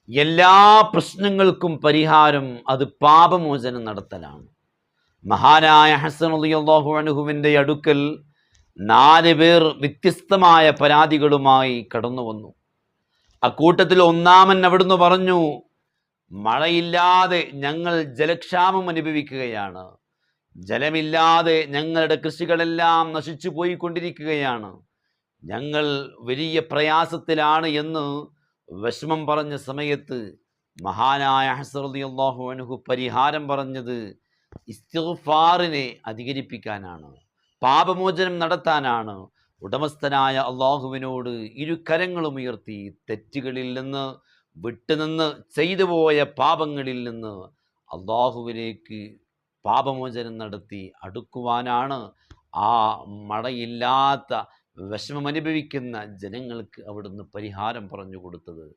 എല്ലാ പ്രശ്നങ്ങൾക്കും പരിഹാരം അത് പാപമോചനം നടത്തലാണ്. മഹാനായ ഹസൻ റളിയല്ലാഹു അൻഹുവിൻ്റെ അടുക്കൽ 4 പേർ വ്യത്യസ്തമായ പരാതികളുമായി കടന്നു വന്നു. അക്കൂട്ടത്തിൽ ഒന്നാമൻ അവിടുന്ന് പറഞ്ഞു, മഴയില്ലാതെ ഞങ്ങൾ ജലക്ഷാമം അനുഭവിക്കുകയാണ്. ജലമില്ലാതെ ഞങ്ങളുടെ കൃഷികളെല്ലാം നശിച്ചു പോയിക്കൊണ്ടിരിക്കുകയാണ്. ഞങ്ങൾ വലിയ പ്രയാസത്തിലാണ് എന്ന് വിഷമം പറഞ്ഞ സമയത്ത് മഹാനായ ഹസൻ റളിയല്ലാഹു അൻഹു പരിഹാരം പറഞ്ഞത് ഇസ്തിഗ്ഫാറിനെ അധികരിപ്പിക്കാനാണ്, പാപമോചനം നടത്താനാണ്. ഉടമസ്ഥനായ അള്ളാഹുവിനോട് ഇരുകരങ്ങളും ഉയർത്തി തെറ്റുകളിൽ നിന്ന് വിട്ടുനിന്ന് ചെയ്തു പോയ പാപങ്ങളിൽ നിന്ന് അള്ളാഹുവിലേക്ക് പാപമോചനം നടത്തി അടുക്കുവാനാണ് ആ മഴയില്ലാത്ത വിഷമമനുഭവിക്കുന്ന ജനങ്ങൾക്ക് അവിടുന്ന് പരിഹാരം പറഞ്ഞു കൊടുത്തത്.